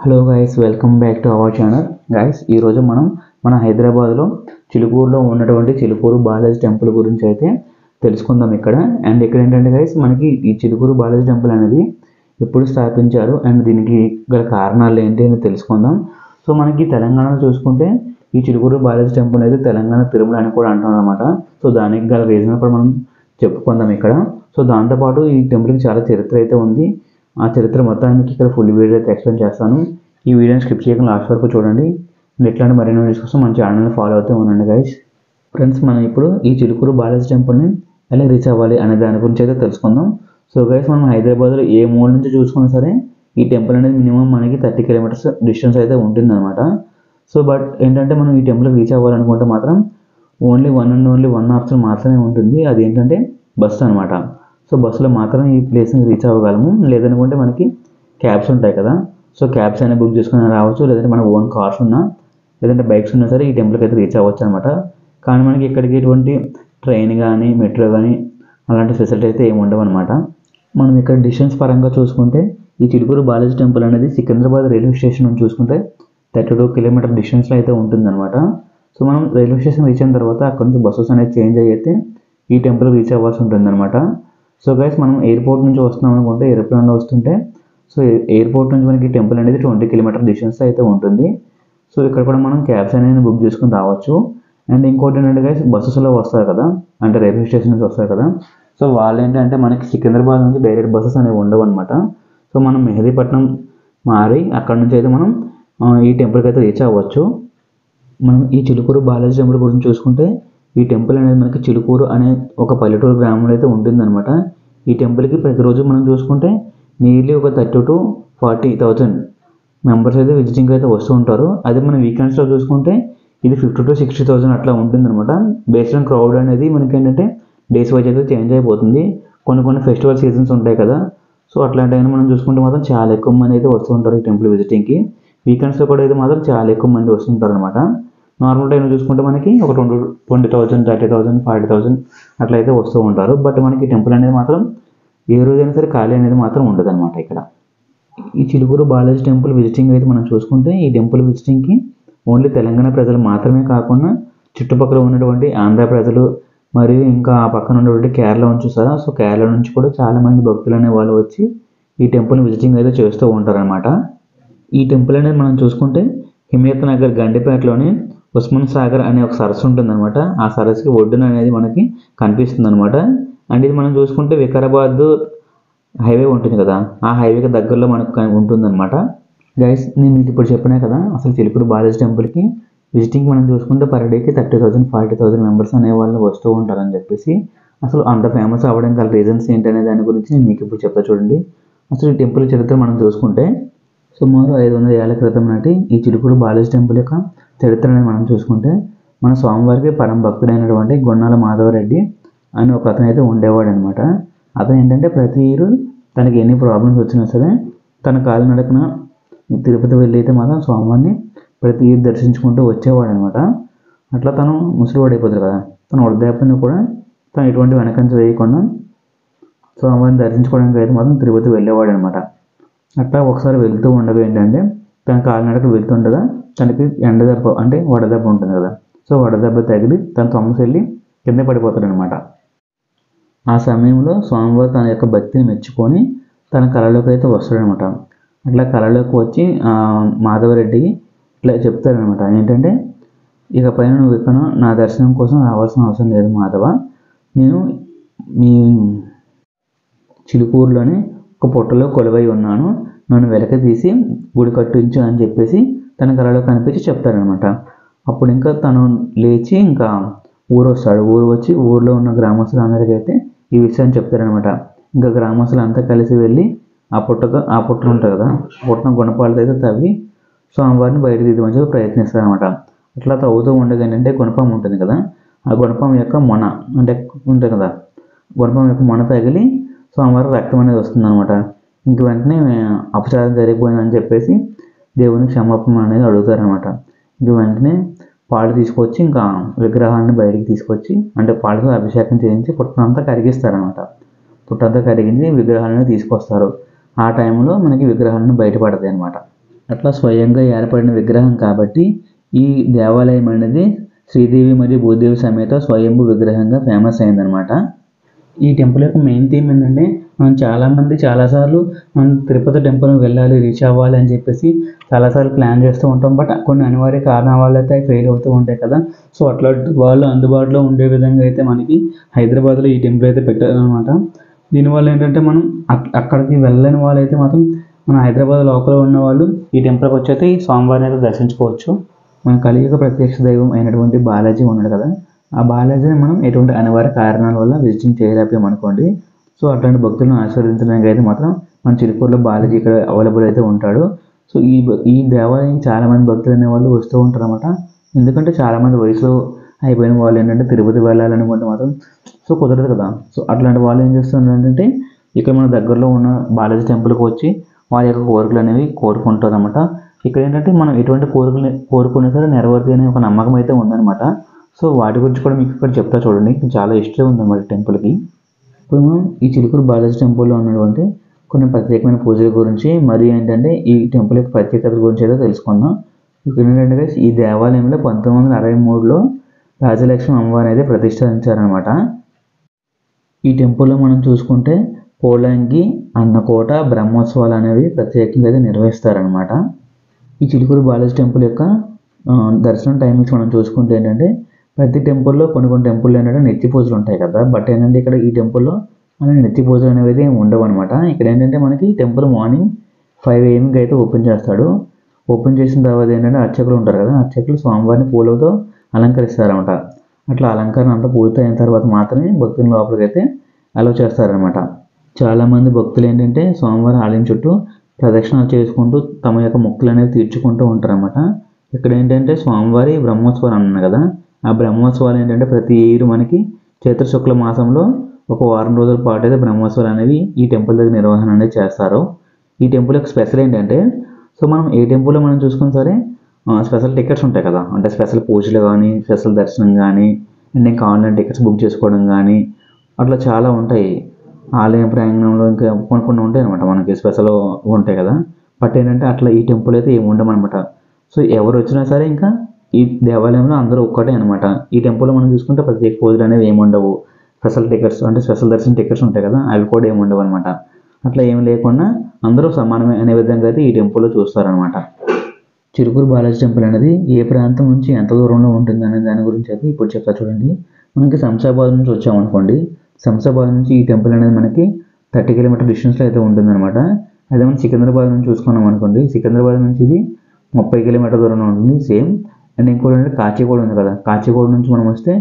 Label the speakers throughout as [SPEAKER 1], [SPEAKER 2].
[SPEAKER 1] Hello guys, welcome back to our channel. Guys, ఈరోజు మనం మన హైదరాబాద్లో చిలుకూరులో ఉన్నటువంటి చిలుకూరు బాలాజీ టెంపుల్ గురించి అయితే తెలుసుకుందాం ఇక్కడ. అండ్ ఇక్కడ ఏంటంటే గైస్, మనకి ఈ చిలుకూరు బాలాజీ టెంపుల్ అనేది ఎప్పుడు స్థాపించారు అండ్ దీనికి గల కారణాలు ఏంటి అని తెలుసుకుందాం. సో మనకి తెలంగాణలో చూసుకుంటే ఈ చిలుకూరు బాలాజీ టెంపుల్ అయితే తెలంగాణ తిరుమల అని కూడా అంటున్నారు అనమాట. సో దానికి గల రీజన్ కూడా మనం చెప్పుకుందాం ఇక్కడ. సో దాంతోపాటు ఈ టెంపుల్కి చాలా చరిత్ర అయితే ఉంది. ఆ చరిత్ర మొత్తానికి ఇక్కడ ఫుల్ వీడియో అయితే ఎక్స్ప్లెయిన్ చేస్తాను. ఈ వీడియోని స్కిప్ చేయకుండా లాస్ట్ వరకు చూడండి. ఇట్లాంటి మరిన్ని వీడియోస్ కోసం మన ఛానల్ని ఫాలో అవుతూ ఉండండి గైస్. ఫ్రెండ్స్, మనం ఇప్పుడు ఈ చిలుకూరు బాలాజీ టెంపుల్ని ఎలా రీచ్ అవ్వాలి అనే దాని గురించి అయితే తెలుసుకుందాం. సో గైస్, మనం హైదరాబాద్లో ఏ మూల నుంచి చూసుకున్నా సరే ఈ టెంపుల్ అనేది మినిమం మనకి 30 కిలోమీటర్స్ డిస్టెన్స్ అయితే ఉంటుంది అనమాట. సో బట్ ఏంటంటే మనం ఈ టెంపుల్కి రీచ్ అవ్వాలనుకుంటే మాత్రం ఓన్లీ వన్ ఆప్షన్ మాత్రమే ఉంటుంది. అది ఏంటంటే బస్సు అనమాట. సో బస్సులో మాత్రం ఈ ప్లేస్ని రీచ్ అవ్వగలము. లేదనుకుంటే మనకి క్యాబ్స్ ఉంటాయి కదా, సో క్యాబ్స్ అయినా బుక్ చేసుకుని రావచ్చు. లేదంటే మన ఓన్ కార్స్ ఉన్నా లేదంటే బైక్స్ ఉన్నా సరే ఈ టెంపుల్కి అయితే రీచ్ అవ్వచ్చు అనమాట. కానీ మనకి ఇక్కడికి ఎటువంటి ట్రైన్ కానీ మెట్రో కానీ అలాంటి ఫెసిలిటీ అయితే ఏమి ఉండవు అనమాట. మనం ఇక్కడ డిస్టెన్స్ పరంగా చూసుకుంటే ఈ చిలుకూరు బాలాజీ టెంపుల్ అనేది సికింద్రాబాద్ రైల్వే స్టేషన్ నుంచి చూసుకుంటే 32 కిలోమీటర్ డిస్టెన్స్లో అయితే ఉంటుందన్నమాట. సో మనం రైల్వే స్టేషన్ రీచ్ అయిన తర్వాత అక్కడ నుంచి బస్సెస్ అనేది చేంజ్ అయితే ఈ టెంపుల్ రీచ్ అవ్వాల్సి ఉంటుందన్నమాట. సో గైస్, మనం ఎయిర్పోర్ట్ నుంచి వస్తున్నాం అనుకుంటే ఏరోప్లేన్లో వస్తుంటే సో ఎయిర్పోర్ట్ నుంచి మనకి టెంపుల్ అనేది 20 కిలోమీటర్ డిస్టెన్స్ అయితే ఉంటుంది. సో ఇక్కడ కూడా మనం క్యాబ్స్ అనేది బుక్ చేసుకుని రావచ్చు. అండ్ ఇంకోటి ఏంటంటే గైస్, బస్సెస్లో వస్తారు కదా, అంటే రైల్వే స్టేషన్ నుంచి వస్తారు కదా, సో వాళ్ళు ఏంటంటే మనకి సికింద్రాబాద్ నుంచి డైరెక్ట్ బస్సెస్ అనేవి ఉండవు అనమాట. సో మనం మెహదీపట్నం మారి అక్కడ నుంచి అయితే మనం ఈ టెంపుల్కి అయితే రీచ్ అవ్వచ్చు. మనం ఈ చిలుకూరు బాలాజీ టెంపుల్ గురించి చూసుకుంటే ఈ టెంపుల్ అనేది మనకి చిలుకూరు అనే ఒక పల్లెటూరు గ్రామంలో అయితే ఉంటుందన్నమాట. ఈ టెంపుల్కి ప్రతిరోజు మనం చూసుకుంటే నియర్లీ ఒక 30,000 to 40,000 మెంబర్స్ అయితే విజిటింగ్ అయితే వస్తూ ఉంటారు. అదే మనం వీకెండ్స్లో చూసుకుంటే ఇది 50,000 to 60,000 అట్లా ఉంటుందన్నమాట. బేస్డ్ ఆన్ క్రౌడ్ అనేది మనకి ఏంటంటే డేస్ వైజ్ అయితే చేంజ్ అయిపోతుంది. కొన్ని ఫెస్టివల్ సీజన్స్ ఉంటాయి కదా, సో అట్లాంటివన్నీ మనం చూసుకుంటే మాత్రం చాలా ఎక్కువ మంది అయితే వస్తూ ఉంటారు ఈ టెంపుల్ విజిటింగ్కి. వీకెండ్స్లో కూడా అయితే మాత్రం చాలా ఎక్కువ మంది వస్తుంటారు అనమాట. నార్మల్ టైంలో చూసుకుంటే మనకి ఒక 20,000, 30,000, 40,000 అట్లా అయితే వస్తూ ఉంటారు. బట్ మనకి టెంపుల్ అనేది మాత్రం ఏ రోజైనా సరే ఖాళీ అనేది మాత్రం ఉండదు అనమాట. ఇక్కడ ఈ చిలుకూరు బాలాజీ టెంపుల్ విజిటింగ్ అయితే మనం చూసుకుంటే ఈ టెంపుల్ విజిటింగ్కి ఓన్లీ తెలంగాణ ప్రజలు మాత్రమే కాకుండా చుట్టుపక్కల ఉన్నటువంటి ఆంధ్ర ప్రజలు మరియు ఇంకా ఆ పక్కన ఉన్నటువంటి కేరళ నుంచి చూసారా, సో కేరళ నుంచి కూడా చాలామంది భక్తులు అనే వాళ్ళు వచ్చి ఈ టెంపుల్ విజిటింగ్ అయితే చేస్తూ ఉంటారనమాట. ఈ టెంపుల్ అనేది మనం చూసుకుంటే హిమయత్ నగర్ గండిపేటలోని ఉస్మాన్ సాగర్ అనే ఒక సరస్సు ఉంటుందన్నమాట. ఆ సరస్సుకి ఒడ్డున అనేది మనకి కనిపిస్తుంది అనమాట. అండ్ ఇది మనం చూసుకుంటే వికారాబాద్ హైవే ఉంటుంది కదా, ఆ హైవేకి దగ్గరలో మనకు ఉంటుందన్నమాట. గైస్, నేను మీకు ఇప్పుడు చెప్పినా కదా, అసలు చిలుకూరు బాలాజీ టెంపుల్కి విజిటింగ్ మనం చూసుకుంటే పర్ డేకి 30,000, 40,000 మెంబర్స్ అనేవాళ్ళు వస్తూ ఉంటారని చెప్పేసి. అసలు అంత ఫేమస్ అవ్వడం గల రీజన్స్ ఏంటనే దాని గురించి నేను మీకు ఇప్పుడు చెప్తా చూడండి. అసలు ఈ టెంపుల్ చరిత్ర మనం చూసుకుంటే సుమారు 500 ఏళ్ల క్రితం నాటి ఈ చిలుకూరు బాలాజీ టెంపుల్ యొక్క చరిత్ర అనేది మనం చూసుకుంటే మన స్వామివారికి పరమ భక్తుడైనటువంటి గొన్నాల మాధవరెడ్డి అని ఒక అతను అయితే ఉండేవాడు అనమాట. అతను ఏంటంటే ప్రతి ఇయర్ తనకి ఎన్ని ప్రాబ్లమ్స్ వచ్చినా సరే తన కాలినడకన తిరుపతి వెళ్ళి అయితే మాత్రం స్వామివారిని ప్రతి ఇయర్ దర్శించుకుంటూ వచ్చేవాడు అనమాట. అట్లా తను ముసలివాడు అయిపోతారు కదా, తన వృద్ధాప్యాన్ని కూడా తను ఎటువంటి వెనకంజ వేయకుండా స్వామివారిని దర్శించుకోవడానికి అయితే మాత్రం తిరుపతి వెళ్ళేవాడు అనమాట. అట్లా ఒకసారి వెళ్తూ ఉండగా ఏంటంటే తన కాలినడక వెళ్తుండగా తనకి ఎండదెబ్బ అంటే వడదెబ్బ ఉంటుంది కదా, సో వడదెబ్బ తగిలి తన తొమ్మసెల్లి కింద పడిపోతాడు అనమాట. ఆ సమయంలో స్వామివారు తన యొక్క భక్తిని మెచ్చుకొని తన కళలోకి అయితే వస్తాడనమాట. అట్లా కళలోకి వచ్చి మాధవరెడ్డికి ఇట్లా చెప్తారనమాట, ఏంటంటే ఇక పైన నువ్వు ఇక్కడ నా దర్శనం కోసం రావాల్సిన అవసరం లేదు మాధవ, నేను మీ చిలుకూరులోనే ఒక పుట్టలో కొలువై ఉన్నాను, నన్ను వెలక తీసి గుడి కట్టించు అని చెప్పేసి తన కళలో కనిపించి చెప్తాడనమాట. అప్పుడు ఇంకా తను లేచి ఇంకా ఊరు వస్తాడు. ఊరు వచ్చి ఊరిలో ఉన్న గ్రామస్తులందరికీ అయితే ఈ విషయాన్ని చెప్తారనమాట. ఇంకా గ్రామస్తులు అంతా కలిసి వెళ్ళి ఆ పుట్ట ఉంటుంది కదా, పుట్టన గుణపాలతో అయితే తవ్వి స్వామివారిని బయట తీయమని చెప్పి ప్రయత్నిస్తారనమాట. అట్లా తవ్వుతూ ఉండగా ఏంటంటే గుణపం ఉంటుంది కదా, ఆ గుణపం యొక్క మొన అంటే ఉంటుంది కదా, గుణపం యొక్క మొన తగిలి స్వామివారి రక్తం అనేది వస్తుందన్నమాట. ఇంక వెంటనే అపచారం జరిగిపోయిందని చెప్పేసి దేవుని క్షమాపణ అనేది అడుగుతారనమాట. ఇంక వెంటనే పాలు తీసుకొచ్చి ఇంకా విగ్రహాన్ని బయటికి తీసుకొచ్చి అంటే పాలతో అభిషేకం చేయించి పుట్టనంతా కరిగిస్తారనమాట. పుట్టంతా కరిగించి విగ్రహాలను తీసుకొస్తారు. ఆ టైంలో మనకి విగ్రహాలను బయటపడతాయి అనమాట. అట్లా స్వయంగా ఏర్పడిన విగ్రహం కాబట్టి ఈ దేవాలయం అనేది శ్రీదేవి మరియు భూదేవి సమేత స్వయంభూ విగ్రహంగా ఫేమస్ అయిందనమాట. ఈ టెంపుల్ యొక్క మెయిన్ థీమ్ ఏంటంటే మనం చాలామంది చాలాసార్లు మనం తిరుపతి టెంపుల్ వెళ్ళాలి, రీచ్ అవ్వాలి అని చెప్పేసి చాలాసార్లు ప్లాన్ చేస్తూ ఉంటాం. బట్ కొన్ని అనివార్య కారణాల వల్ల అయితే ఫెయిల్ అవుతూ ఉంటాయి కదా. సో అట్లాంటి వాళ్ళు అందుబాటులో ఉండే విధంగా అయితే మనకి హైదరాబాద్లో ఈ టెంపుల్ అయితే పెట్టారనమాట. దీనివల్ల ఏంటంటే మనం అక్కడికి వెళ్ళని వాళ్ళు అయితే మాత్రం మన హైదరాబాద్ లోపల ఉన్న వాళ్ళు ఈ టెంపుల్కి వచ్చి అయితే ఈ స్వామివారిని అయితే దర్శించుకోవచ్చు. మన కలియుగ ప్రత్యక్ష దైవం అయినటువంటి బాలాజీ ఉన్నాడు కదా, ఆ బాలాజీని మనం ఎటువంటి అనివార్య కారణాల వల్ల విజిటింగ్ చేయలేకపోయాం అనుకోండి. సో అట్లాంటి భక్తులను ఆశీర్వదించడానికి అయితే మాత్రం మన చిలుకూరులో బాలాజీ ఇక్కడ అవైలబుల్ అయితే ఉంటాడు. సో ఈ దేవాలయానికి చాలామంది భక్తులు అనేవాళ్ళు వస్తూ ఉంటారు అన్నమాట. ఎందుకంటే చాలామంది వయసులో అయిపోయిన వాళ్ళు ఏంటంటే తిరుపతి వెళ్ళాలనుకుంటే మాత్రం సో కుదరదు కదా. సో అట్లాంటి వాళ్ళు ఏం చేస్తున్నారు అంటే ఇక్కడ మన దగ్గరలో ఉన్న బాలాజీ టెంపుల్కి వచ్చి వారి యొక్క కోరికలు అనేవి కోరుకుంటారు అన్నమాట. ఇక్కడ ఏంటంటే మనం ఎటువంటి కోరికలు కోరుకున్నా సరే నెరవేరుతాయి అనే ఒక నమ్మకం అయితే ఉందన్నమాట. సో వాటి గురించి కూడా మీకు ఇక్కడ చెప్తా చూడండి. చాలా ఇష్టం ఉందన్నమాట టెంపుల్కి. ఇప్పుడు మనం ఈ చిలుకూరు బాలాజీ టెంపుల్లో ఉన్నటువంటి కొన్ని ప్రత్యేకమైన పూజల గురించి మరి ఏంటంటే ఈ టెంపుల్ యొక్క ప్రత్యేకత గురించి అయితే తెలుసుకుందాం. ఇక్కడ ఏంటంటే ఈ దేవాలయంలో 1963లో రాజలక్ష్మి అమ్మవారిని అయితే ప్రతిష్ఠించారనమాట. ఈ టెంపుల్లో మనం చూసుకుంటే పోలంగి, అన్నకోట, బ్రహ్మోత్సవాలు అనేవి ప్రత్యేకంగా అయితే నిర్వహిస్తారనమాట. ఈ చిలుకూరు బాలాజీ టెంపుల్ యొక్క దర్శనం టైమింగ్స్ మనం చూసుకుంటే ఏంటంటే ప్రతి టెంపుల్లో కొన్ని టెంపుల్లో ఏంటంటే నిత్య పూజలు ఉంటాయి కదా. బట్ ఏంటంటే ఇక్కడ ఈ టెంపుల్లో మనకి నిత్య పూజలు అనేవి ఉండవు అనమాట. ఇక్కడ ఏంటంటే మనకి టెంపుల్ మార్నింగ్ 5 AM అయితే ఓపెన్ చేస్తాడు. ఓపెన్ చేసిన తర్వాత ఏంటంటే అర్చకులు ఉంటారు కదా, అర్చకులు స్వామివారిని పూలతో అలంకరిస్తారనమాట. అట్లా అలంకరణ అంతా పూర్తయిన తర్వాత మాత్రమే భక్తుల లోపలికి అయితే అలౌ చేస్తారనమాట. చాలామంది భక్తులు ఏంటంటే స్వామివారి ఆలయం చుట్టూ ప్రదక్షిణాలు చేసుకుంటూ తమ యొక్క మొక్కులు అనేవి తీర్చుకుంటూ ఉంటారన్నమాట. ఇక్కడ ఏంటంటే స్వామివారి బ్రహ్మోత్సవాలు అన్నాను కదా, ఆ బ్రహ్మోత్సవాలు ఏంటంటే ప్రతి ఇయర్ మనకి చైత్ర శుక్ల మాసంలో ఒక వారం రోజుల పాటు అయితే బ్రహ్మోత్సవాలు అనేవి ఈ టెంపుల్ దగ్గర నిర్వహణ అనేది చేస్తారు. ఈ టెంపుల్ యొక్క స్పెషల్ ఏంటంటే సో మనం ఏ టెంపుల్లో మనం చూసుకున్నా సరే స్పెషల్ టికెట్స్ ఉంటాయి కదా, అంటే స్పెషల్ పూజలు కానీ, స్పెషల్ దర్శనం కానీ, అండ్ ఇంకా ఆన్లైన్ టికెట్స్ బుక్ చేసుకోవడం కానీ అట్లా చాలా ఉంటాయి. ఆలయం ప్రాంగణంలో ఇంకా కొన్ని ఉంటాయి అనమాట, మనకి స్పెషల్ ఉంటాయి కదా. బట్ ఏంటంటే అట్లా ఈ టెంపుల్ అయితే ఏమి ఉండమన్నమాట. సో ఎవరు వచ్చినా సరే ఇంకా ఈ దేవాలయంలో అందరూ ఒక్కటే అనమాట. ఈ టెంపుల్లో మనం చూసుకుంటే ప్రత్యేక పూజలు అనేవి ఏమి ఉండవు. స్పెషల్ టికెట్స్ అంటే స్పెషల్ దర్శనం టికెట్స్ ఉంటాయి కదా, అవి కూడా ఏమి ఉండవు అనమాట. అట్లా ఏమి లేకుండా అందరూ సమానమే అనే విధంగా అయితే ఈ టెంపుల్లో చూస్తారనమాట. చిలుకూరు బాలాజీ టెంపుల్ అనేది ఏ ప్రాంతం నుంచి ఎంత దూరంలో ఉంటుంది అనే దాని గురించి అయితే ఇప్పుడు చెప్తా చూడండి. మనకి శంషాబాద్ నుంచి వచ్చామనుకోండి, శంషాబాద్ నుంచి ఈ టెంపుల్ అనేది మనకి 30 కిలోమీటర్ డిస్టెన్స్లో అయితే ఉంటుందన్నమాట. అదే మనం సికింద్రాబాద్ నుంచి చూసుకున్నాం అనుకోండి, సికింద్రాబాద్ నుంచి ఇది 30 కిలోమీటర్ దూరంలో ఉంటుంది సేమ్. అండ్ ఇంకోటి అంటే కాచిగూడ ఉంది కదా, కాచిగూడ నుంచి మనం వస్తే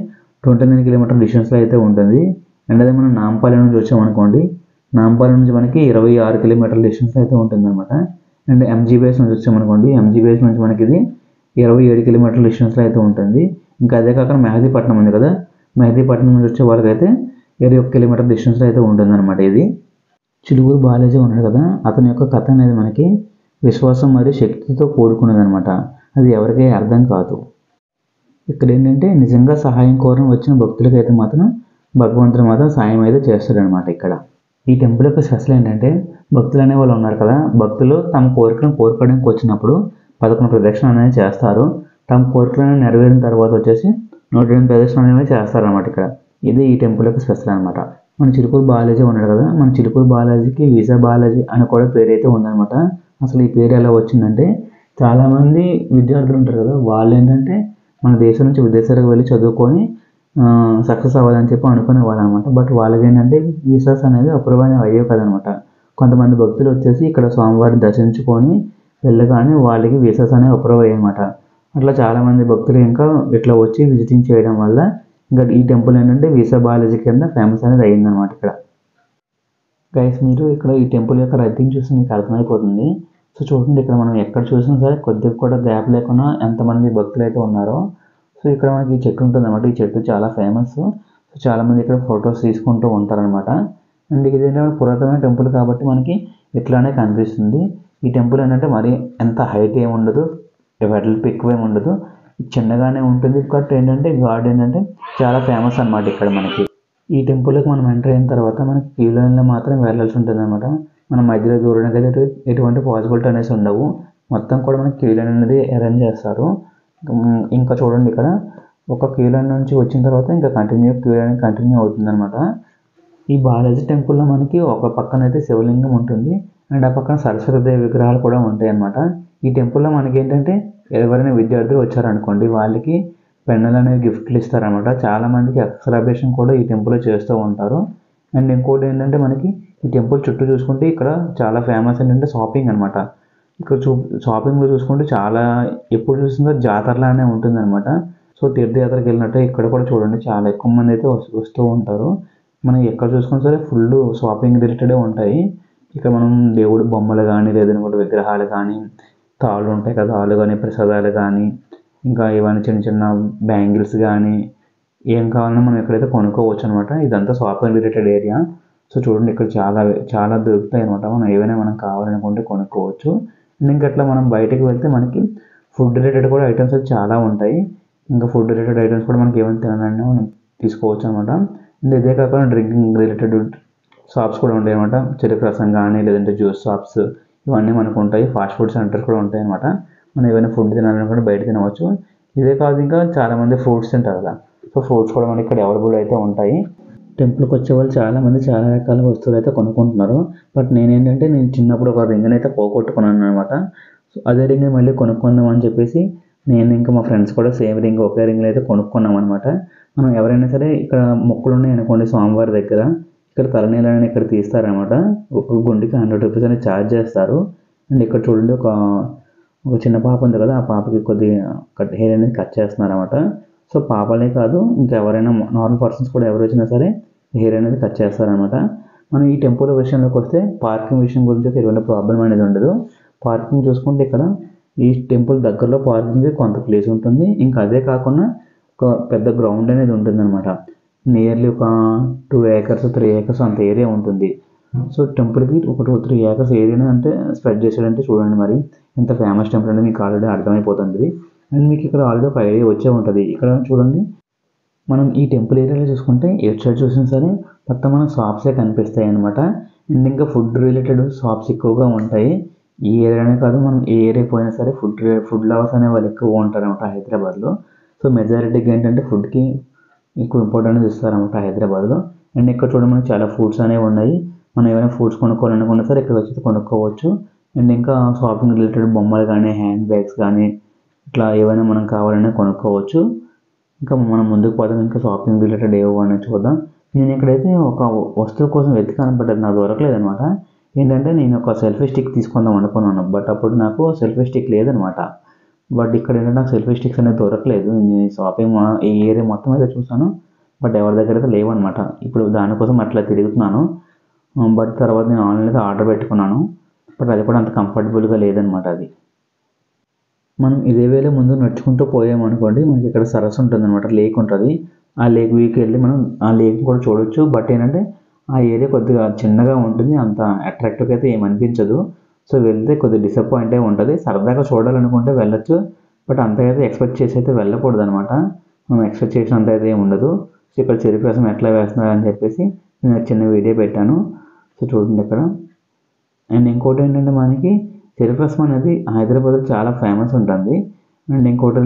[SPEAKER 1] 29 కిలోమీటర్ డిస్టెన్స్లో అయితే ఉంటుంది. అండ్ అదే మనం నాంపల్లి నుంచి వచ్చామనుకోండి, నాంపల్లి నుంచి మనకి 26 కిలోమీటర్ల డిస్టెన్స్లో అయితే ఉంటుందన్నమాట. అండ్ ఎంజీబీఎస్ నుంచి వచ్చామనుకోండి, ఎంజీబీఎస్ నుంచి మనకి ఇది 27 కిలోమీటర్ల డిస్టెన్స్లో అయితే ఉంటుంది. ఇంకా అదే కాకుండా మెహదీపట్నం ఉంది కదా, మెహదీపట్నం నుంచి వచ్చే వాళ్ళకైతే 21 కిలోమీటర్ డిస్టెన్స్లో అయితే ఉంటుందన్నమాట. ఇది చిలుకూరు బాలాజీ ఉన్నాడు కదా, అతని యొక్క కథ అనేది మనకి విశ్వాసం మరియు శక్తితో కూడుకున్నది అనమాట. అది ఎవరికీ అర్థం కాదు. ఇక్కడ ఏంటంటే నిజంగా సహాయం కోరిన వచ్చిన భక్తులకి అయితే మాత్రం భగవంతుడు మాత్రం సాయం అయితే చేస్తాడనమాట. ఇక్కడ ఈ టెంపుల్ యొక్క స్పెషల్ ఏంటంటే భక్తులు అనే వాళ్ళు ఉన్నారు కదా, భక్తులు తమ కోరికలను కోరుకోవడానికి వచ్చినప్పుడు 11 ప్రదక్షిణలు అనేవి చేస్తారు. తమ కోరికలను నెరవేరిన తర్వాత వచ్చేసి 108 ప్రదక్షిణలు అనేవి చేస్తారనమాట. ఇక్కడ ఇది ఈ టెంపుల్ యొక్క స్పెషల్ అనమాట. మన చిలుకూరు బాలాజీ ఉన్నాడు కదా, మన చిలుకూరు బాలాజీకి వీసా బాలాజీ అని కూడా పేరు అయితే ఉందన్నమాట. అసలు ఈ పేరు ఎలా వచ్చిందంటే చాలామంది విద్యార్థులు ఉంటారు కదా, వాళ్ళు ఏంటంటే మన దేశం నుంచి విదేశాలకు వెళ్ళి చదువుకొని సక్సెస్ అవ్వాలని చెప్పి అనుకునేవాళ్ళు అనమాట. బట్ వాళ్ళకి ఏంటంటే వీసాస్ అనేవి అప్రూవ్ అనేవి అయ్యేవి కదనమాట. కొంతమంది భక్తులు వచ్చేసి ఇక్కడ స్వామివారిని దర్శించుకొని వెళ్ళగానే వాళ్ళకి వీసాస్ అనేవి అప్రూవ్ అయ్యాయన్నమాట. అట్లా చాలామంది భక్తులు ఇంకా ఇట్లా వచ్చి విజిటింగ్ చేయడం వల్ల ఇంకా ఈ టెంపుల్ ఏంటంటే వీసా బాలాజీ కింద ఫేమస్ అనేది అయ్యిందనమాట. ఇక్కడ గైస్ మీరు ఇక్కడ ఈ టెంపుల్ యొక్క రైటింగ్ చూసి మీకు అర్థమైపోతుంది. సో చూడండి, ఇక్కడ మనం ఎక్కడ చూసినా సరే కొద్దిగా కూడా గ్యాప్ లేకుండా ఎంతమంది భక్తులు అయితే ఉన్నారో. సో ఇక్కడ మనకి ఈ చెట్టు ఉంటుంది అనమాట, ఈ చెట్టు చాలా ఫేమస్. సో చాలామంది ఇక్కడ ఫొటోస్ తీసుకుంటూ ఉంటారనమాట. అండ్ ఇది ఏంటంటే పురాతనమైన టెంపుల్ కాబట్టి మనకి ఇట్లానే కనిపిస్తుంది. ఈ టెంపుల్ ఏంటంటే మరి ఎంత హైట్ ఏమి ఉండదు, వెడల్పు ఎక్కువ ఏమి ఉండదు, చిన్నగానే ఉంటుంది. బట్ ఏంటంటే గాడ్ ఏంటంటే చాలా ఫేమస్ అనమాట. ఇక్కడ మనకి ఈ టెంపుల్కి మనం ఎంటర్ అయిన తర్వాత మనకి క్యూ లైన్లో మాత్రం వెళ్ళాల్సి ఉంటుంది అనమాట. మనం మధ్యలో దూరడానికి అయితే ఎటువంటి పాసిబిలిటీ అనేసి ఉండవు. మొత్తం కూడా మనకి క్యూ లైన్ అనేది అరేంజ్ చేస్తారు. ఇంకా చూడండి ఇక్కడ ఒక క్యూ లైన్ నుంచి వచ్చిన తర్వాత ఇంకా క్యూ లైన్ కంటిన్యూ అవుతుందన్నమాట. ఈ బాలాజీ టెంపుల్లో మనకి ఒక పక్కన అయితే శివలింగం ఉంటుంది అండ్ ఆ పక్కన సరస్వతీదేవి విగ్రహాలు కూడా ఉంటాయి అన్నమాట. ఈ టెంపుల్లో మనకి ఏంటంటే ఎవరైనా విద్యార్థులు వచ్చారనుకోండి వాళ్ళకి పెన్నులు అనేవి గిఫ్ట్లు ఇస్తారనమాట. చాలామందికి అక్షరాభ్యాసం కూడా ఈ టెంపుల్లో చేస్తూ ఉంటారు. అండ్ ఇంకోటి ఏంటంటే మనకి ఈ టెంపుల్ చుట్టూ చూసుకుంటే ఇక్కడ చాలా ఫేమస్ ఏంటంటే షాపింగ్ అనమాట. ఇక్కడ షాపింగ్లో చూసుకుంటే చాలా ఎప్పుడు చూసినా జాతరలానే ఉంటుందన్నమాట. సో తీర్థయాత్రకు వెళ్ళినట్టే ఇక్కడ కూడా చూడండి చాలా ఎక్కువ మంది అయితే వస్తూ ఉంటారు. మనం ఎక్కడ చూసుకున్నా సరే ఫుల్ షాపింగ్ రిలేటెడే ఉంటాయి. ఇక్కడ మనం దేవుడి బొమ్మలు కానీ లేదంటే కూడా విగ్రహాలు కానీ తాళ్ళు ఉంటాయి కదా తాళ్ళు కానీ ప్రసాదాలు కానీ ఇంకా ఏమైనా చిన్న చిన్న బ్యాంగిల్స్ కానీ ఏం కావాలన్నా మనం ఎక్కడైతే కొనుక్కోవచ్చు అనమాట. ఇదంతా షాపింగ్ రిలేటెడ్ ఏరియా. సో చూడండి ఇక్కడ చాలా చాలా దొరుకుతాయి అనమాట. మనం ఏవైనా మనం కావాలనుకుంటే కొనుక్కోవచ్చు. అండ్ ఇంకా అట్లా మనం బయటకు వెళ్తే మనకి ఫుడ్ రిలేటెడ్ కూడా ఐటమ్స్ అయితే చాలా ఉంటాయి. ఇంకా ఫుడ్ రిలేటెడ్ ఐటమ్స్ కూడా మనకి ఏమైనా తినాలన్నా మనం తీసుకోవచ్చు అనమాట. అండ్ ఇదే కాకుండా డ్రింకింగ్ రిలేటెడ్ షాప్స్ కూడా ఉంటాయి అనమాట. చెరుకు రసం కానీ లేదంటే జ్యూస్ షాప్స్ ఇవన్నీ మనకు ఉంటాయి. ఫాస్ట్ ఫుడ్ సెంటర్స్ కూడా ఉంటాయి అనమాట. మనం ఏమైనా ఫుడ్ తినాలనుకుంటే బయట తినవచ్చు. ఇదే కాదు ఇంకా చాలామంది ఫ్రూట్స్ తింటారు కదా. సో ఫ్రూట్స్ కూడా మనకి ఇక్కడ అవైలబుల్ అయితే ఉంటాయి. టెంపుల్కి వచ్చే వాళ్ళు చాలామంది చాలా రకాల వస్తువులు అయితే కొనుక్కుంటున్నారు. బట్ నేనేంటంటే నేను చిన్నప్పుడు ఒక రింగ్ని అయితే పోగొట్టుకున్నాను అనమాట. సో అదే రింగ్ మళ్ళీ కొనుక్కుందాం అని చెప్పేసి నేను ఇంకా మా ఫ్రెండ్స్ కూడా సేమ్ రింగ్ ఒకే రింగ్లో అయితే కొనుక్కున్నాం అనమాట. మనం ఎవరైనా సరే ఇక్కడ మొక్కులు ఉన్నాయి అనుకోండి స్వామివారి దగ్గర ఇక్కడ తలనీళ్ళని ఇక్కడ తీస్తారనమాట. ఒక గుండెకి 100 రూపీస్ అనేది ఛార్జ్ చేస్తారు. అండ్ ఇక్కడ చూడండి ఒక చిన్న పాప ఉంది కదా ఆ పాపకి కొద్దిగా హెయిర్ అనేది కట్ చేస్తున్నారు అనమాట. సో పాపలే కాదు ఇంకా ఎవరైనా నార్మల్ పర్సన్స్ కూడా ఎవరు వచ్చినా సరే హెయిర్ అనేది కట్ చేస్తారనమాట. మనం ఈ టెంపుల్ విషయంలోకి వస్తే పార్కింగ్ విషయం గురించి అయితే ఎటువంటి ప్రాబ్లం అనేది ఉండదు. పార్కింగ్ చూసుకుంటే ఇక్కడ ఈ టెంపుల్ దగ్గరలో పార్కింగ్ కొంత ప్లేస్ ఉంటుంది. ఇంకా అదే కాకుండా ఒక పెద్ద గ్రౌండ్ అనేది ఉంటుంది అనమాట. నియర్లీ ఒక 2 acres 3 acres అంత ఏరియా ఉంటుంది. సో టెంపుల్కి ఒక 2-3 acres ఏరియాని అంటే స్ప్రెడ్ చేశాడంటే చూడండి మరి ఎంత ఫేమస్ టెంపుల్ అనేది మీకు ఆల్రెడీ అర్థమైపోతుంది. అండ్ మీకు ఇక్కడ ఆల్రెడీ ఒక ఐడియా వచ్చే ఉంటుంది. ఇక్కడ చూడండి మనం ఈ టెంపుల్ ఏరియాలో చూసుకుంటే ఎటు సైడ్ చూసినా సరే మొత్తం మన షాప్సే కనిపిస్తాయి అనమాట. అండ్ ఇంకా ఫుడ్ రిలేటెడ్ షాప్స్ ఎక్కువగా ఉంటాయి. ఈ ఏరియానే కాదు మనం ఏ ఏరియా పోయినా సరే ఫుడ్ లవర్స్ అనే వాళ్ళు ఎక్కువ ఉంటారు అనమాట హైదరాబాద్లో. సో మెజారిటీగా ఏంటంటే ఫుడ్కి ఎక్కువ ఇంపార్టెన్స్ ఇస్తారనమాట హైదరాబాద్లో. అండ్ ఇక్కడ చూడండి మనకి చాలా ఫుడ్స్ అనేవి ఉన్నాయి. మనం ఏమైనా ఫుడ్స్ కొనుక్కోవాలనుకున్నా సరే ఇక్కడ వచ్చి కొనుక్కోవచ్చు. అండ్ ఇంకా షాపింగ్ రిలేటెడ్ బొమ్మలు కానీ హ్యాండ్ బ్యాగ్స్ కానీ ఇట్లా ఏవైనా మనం కావాలన్నా కొనుక్కోవచ్చు. ఇంకా మనం ముందుకు పోదాం ఇంకా షాపింగ్ రిలేటెడ్ ఏవో అనేది చూద్దాం. నేను ఇక్కడైతే ఒక వస్తువు కోసం వెతికాను బట్ అది నాకు దొరకలేదనమాట. ఏంటంటే నేను ఒక సెల్ఫీ స్టిక్ తీసుకుందాం అనుకున్నాను బట్ అప్పుడు నాకు సెల్ఫీ స్టిక్ లేదనమాట. బట్ ఇక్కడ ఏంటంటే నాకు సెల్ఫీ స్టిక్స్ అనేది దొరకలేదు. నేను షాపింగ్ ఈ ఏరియా మొత్తం అయితే చూసాను బట్ ఎవరి దగ్గర అయితే లేవన్నమాట. ఇప్పుడు దానికోసం అట్లా తిరుగుతున్నాను. బట్ తర్వాత నేను ఆన్లైన్లో ఆర్డర్ పెట్టుకున్నాను బట్ అది కూడా అంత కంఫర్టబుల్గా లేదనమాట. అది మనం ఇదే వేళ ముందు నడుచుకుంటూ పోయామనుకోండి మనకి ఇక్కడ సరస్సు ఉంటుంది అనమాట. లేక్ ఉంటుంది. ఆ లేక్ వీకి వెళ్ళి మనం ఆ లేక్ కూడా చూడవచ్చు. బట్ ఏంటంటే ఆ ఏరియా కొద్దిగా చిన్నగా ఉంటుంది. అంత అట్రాక్టివ్గా అయితే ఏమనిపించదు. సో వెళ్తే కొద్దిగా డిసప్పాయింట్ అయి ఉంటుంది. సరదాగా చూడాలనుకుంటే వెళ్ళొచ్చు బట్ అంతకైతే ఎక్స్పెక్ట్ చేసి అయితే వెళ్ళకూడదు అనమాట. మనం ఎక్స్పెక్ట్ చేసినంత అయితే ఏమి ఉండదు. సో ఇక్కడ చెరుకు రసం ఎట్లా వేస్తున్నారు అని చెప్పేసి నేను చిన్న వీడియో పెట్టాను. సో చూడండి ఇక్కడ. అండ్ ఇంకోటి ఏంటంటే మనకి చెరుకు రసం అనేది హైదరాబాద్లో చాలా ఫేమస్ ఉంటుంది. అండ్ ఇంకోటి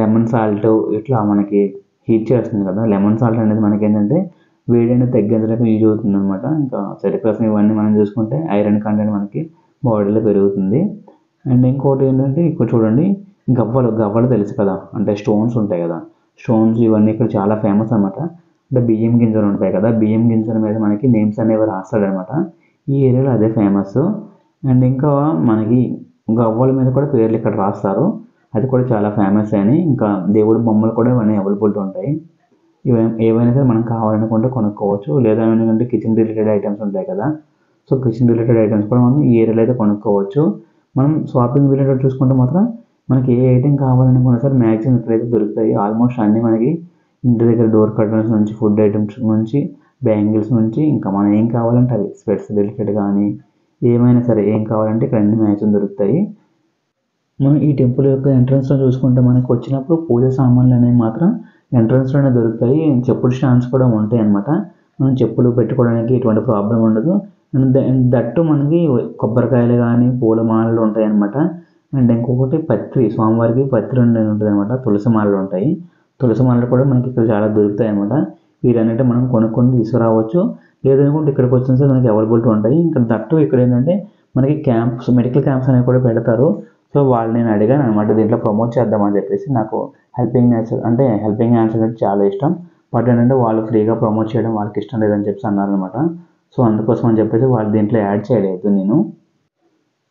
[SPEAKER 1] లెమన్ సాల్ట్ ఇట్లా మనకి హీట్ చేస్తుంది కదా. లెమన్ సాల్ట్ అనేది మనకి ఏంటంటే వేడి అనేది తగ్గించడానికి యూజ్ అవుతుంది అనమాట. ఇంకా చెరుకు రసం ఇవన్నీ మనం చూసుకుంటే ఐరన్ కంటెంట్ మనకి బాడీలో పెరుగుతుంది. అండ్ ఇంకోటి ఏంటంటే ఇక్కడ చూడండి గవ్వలు తెలుసు కదా అంటే స్టోన్స్ ఉంటాయి కదా. స్టోన్స్ ఇవన్నీ ఇక్కడ చాలా ఫేమస్ అనమాట. అంటే బియ్యం గింజలు ఉంటాయి కదా బియ్యం గింజల మీద మనకి నేమ్స్ అనేవి రాస్తాడనమాట. ఈ ఏరియాలో అదే ఫేమస్. అండ్ ఇంకా మనకి గవ్వల మీద కూడా పేర్లు ఇక్కడ రాస్తారు. అది కూడా చాలా ఫేమస్ అని. ఇంకా దేవుడి బొమ్మలు కూడా ఇవన్నీ అవైలబుల్ ఉంటాయి. ఏవైనా సరే మనం కావాలనుకుంటే కొనుక్కోవచ్చు. లేదా ఏంటంటే కిచెన్ రిలేటెడ్ ఐటమ్స్ ఉంటాయి కదా. సో కిచెన్ రిలేటెడ్ ఐటమ్స్ కూడా మనం ఈ ఏరియాలో అయితే కొనుక్కోవచ్చు. మనం షాపింగ్ రిలేటెడ్ చూసుకుంటే మాత్రం మనకి ఏ ఐటెం కావాలనుకున్నా సరే మ్యాక్సిమం ఇక్కడైతే దొరుకుతాయి. ఆల్మోస్ట్ అన్నీ మనకి ఇంటి దగ్గర డోర్ కర్టన్స్ నుంచి ఫుడ్ ఐటమ్స్ నుంచి బ్యాంగిల్స్ నుంచి ఇంకా మనం ఏం కావాలంటే అవి స్పెట్స్ రిలేటెడ్ కానీ ఏమైనా సరే ఏం కావాలంటే ఇక్కడ అన్ని మ్యాక్సిమం దొరుకుతాయి. మనం ఈ టెంపుల్ యొక్క ఎంట్రన్స్లో చూసుకుంటే మనకు వచ్చినప్పుడు పూజ సామాన్లు అనేవి మాత్రం ఎంట్రన్స్లోనే దొరుకుతాయి. చెప్పుల స్టాండ్స్ కూడా ఉంటాయి అన్నమాట. మనం చెప్పులు పెట్టుకోవడానికి ఎటువంటి ప్రాబ్లం ఉండదు. అండ్ దట్టు మనకి కొబ్బరికాయలు కానీ పూల మాలలు ఉంటాయి అన్నమాట. అండ్ ఇంకొకటి పత్రి, స్వామివారికి పత్రి ఉంటుంది అనమాట. తులసి మాలలు ఉంటాయి. తులసి మాలలు కూడా మనకి ఇక్కడ చాలా దొరుకుతాయి అనమాట. వీటన్నిటి మనం కొనుక్కొని తీసుకురావచ్చు. లేదనుకుంటే ఇక్కడికి వచ్చిన సరే మనకి అవైలబిలిటీ ఉంటాయి. ఇంకా దట్టు ఇక్కడ ఏంటంటే మనకి క్యాంప్స్, మెడికల్ క్యాంప్స్ అనేవి కూడా పెడతారు. సో వాళ్ళు నేను అడిగాను అనమాట, దీంట్లో ప్రమోట్ చేద్దామని చెప్పేసి. నాకు హెల్పింగ్ నేచర్ అంటే హెల్పింగ్ హ్యాండ్స్ అంటే చాలా ఇష్టం. బట్ ఏంటంటే వాళ్ళు ఫ్రీగా ప్రమోట్ చేయడం వాళ్ళకి ఇష్టం లేదని చెప్పేసి అన్నారనమాట. సో అందుకోసం అని చెప్పేసి వాళ్ళు దీంట్లో యాడ్ చేయలేదు నేను.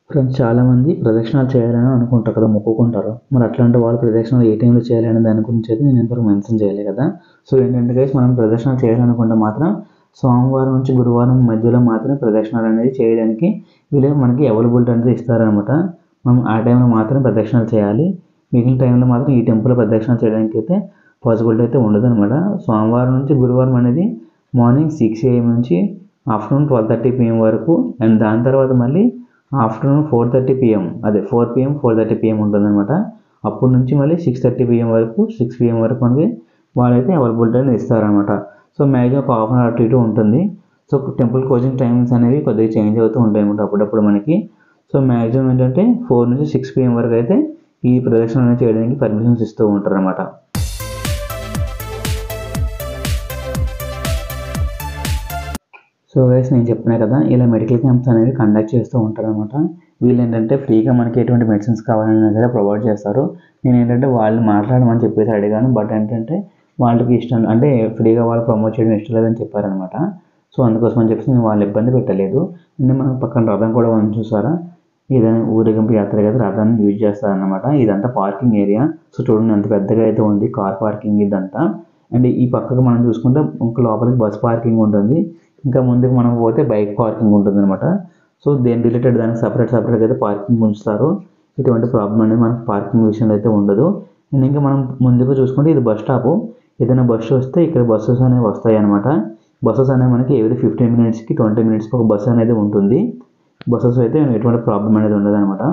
[SPEAKER 1] ఫ్రెండ్స్, చాలామంది ప్రదక్షిణాలు చేయాలని అనుకుంటారు కదా, మొక్కుకుంటారు. మరి అట్లాంటి వాళ్ళు ప్రదక్షిణాలు ఏ టైంలో చేయాలనే దాని గురించి అయితే నేను ఇంతవరకు మెన్షన్ చేయలేదు కదా. సో ఏంటంటే గైస్, మనం ప్రదక్షిణాలు చేయాలనుకుంటే మాత్రం సోమవారం నుంచి గురువారం మధ్యలో మాత్రమే ప్రదక్షిణాలు అనేది చేయడానికి వీళ్ళు మనకి అవైలబిలిటీ అనేది ఇస్తారనమాట. మనం ఆ టైంలో మాత్రం ప్రదక్షిణాలు చేయాలి. మిగిలిన టైంలో మాత్రం ఈ టెంపుల్ ప్రదక్షిణాలు చేయడానికి అయితే పాసిబిలిటీ అయితే ఉండదు అనమాట. సోమవారం నుంచి గురువారం అనేది మార్నింగ్ 6 AM నుంచి ఆఫ్టర్నూన్ 12:30 PM వరకు, అండ్ దాని తర్వాత మళ్ళీ ఆఫ్టర్నూన్ 4:30 PM, అదే 4 PM 4:30 PM ఉంటుందన్నమాట. అప్పటి నుంచి మళ్ళీ 6:30 PM వరకు, 6 PM వరకు మనకి వాళ్ళైతే అవైలబిలిటీ అనేది ఇస్తారనమాట. సో మ్యాక్సిమం ఒక హాఫ్ అన్ అవర్ అటు ఇటు ఉంటుంది. సో టెంపుల్ క్లోజింగ్ టైమింగ్స్ అనేవి కొద్దిగా చేంజ్ అవుతూ ఉంటాయి అనమాట అప్పుడప్పుడు మనకి. సో మ్యాక్సిమం ఏంటంటే 4 నుంచి 6 PM వరకు అయితే ఈ ప్రదక్షిణ అనేది చేయడానికి పర్మిషన్స్ ఇస్తూ ఉంటారు అనమాట. సో గైస్, నేను చెప్పినా కదా, ఇలా మెడికల్ క్యాంప్స్ అనేవి కండక్ట్ చేస్తూ ఉంటారు అనమాట. వీళ్ళు ఏంటంటే ఫ్రీగా మనకి ఎటువంటి మెడిసిన్స్ కావాలన్నా సరే ప్రొవైడ్ చేస్తారు. నేను ఏంటంటే వాళ్ళు మాట్లాడమని చెప్పేసి అడిగాను. బట్ ఏంటంటే వాళ్ళకి ఇష్టం అంటే ఫ్రీగా వాళ్ళు ప్రమోట్ చేయడం ఇష్టం లేదని చెప్పారనమాట. సో అందుకోసం అని చెప్పేసి నేను వాళ్ళు ఇబ్బంది పెట్టలేదు. అంటే మనం పక్కన రథం కూడా ఉంది చూసారా, ఏదైనా ఊరేగింపు యాత్ర కదా, రథాన్ని యూజ్ చేస్తారనమాట. ఇదంతా పార్కింగ్ ఏరియా. సో చూడండి ఎంత పెద్దగా అయితే ఉంది, కార్ పార్కింగ్ ఇదంతా. అండ్ ఈ పక్కకు మనం చూసుకుంటే ఇంకా లోపలికి బస్ పార్కింగ్ ఉంటుంది. ఇంకా ముందుకు మనం పోతే బైక్ పార్కింగ్ ఉంటుంది అనమాట. సో దేని రిలేటెడ్ దానికి సపరేట్గా అయితే పార్కింగ్ ఉంచుతారు. ఎటువంటి ప్రాబ్లం అనేది మనకు పార్కింగ్ విషయంలో అయితే ఉండదు. అండ్ ఇంకా మనం ముందుకు చూసుకుంటే ఇది బస్ స్టాప్. ఏదైనా బస్సు వస్తే ఇక్కడ బస్సెస్ అనేవి వస్తాయి అనమాట. బస్సెస్ అనేవి మనకి ఎవ్రీ 15 మినిట్స్కి 20 మినిట్స్కి ఒక బస్సు అనేది ఉంటుంది. బస్సెస్ అయితే ఎటువంటి ప్రాబ్లం అనేది ఉండదు అనమాట.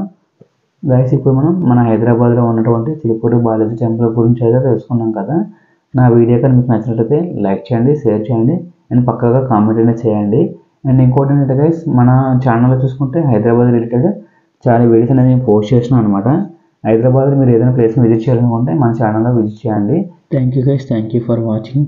[SPEAKER 1] గైస్, ఇప్పుడు మనం మన హైదరాబాద్లో ఉన్నటువంటి చిలుకూరు బాలాజీ టెంపుల్ గురించి అయితే తెలుసుకున్నాం కదా. నా వీడియో కానీ మీకు నచ్చినట్లయితే లైక్ చేయండి, షేర్ చేయండి, అండ్ పక్కగా కామెంట్ అనేది చేయండి. అండ్ ఇంకోటి ఏంటంటే గైస్, మన ఛానల్లో చూసుకుంటే హైదరాబాద్ రిలేటెడ్ చాలా వీడియోస్ అనేది నేను పోస్ట్ చేసినాను అనమాట. హైదరాబాద్లో మీరు ఏదైనా ప్లేస్ని విజిట్ చేయాలనుకుంటే మన ఛానల్లో విజిట్ చేయండి. Thank you guys, thank you for watching.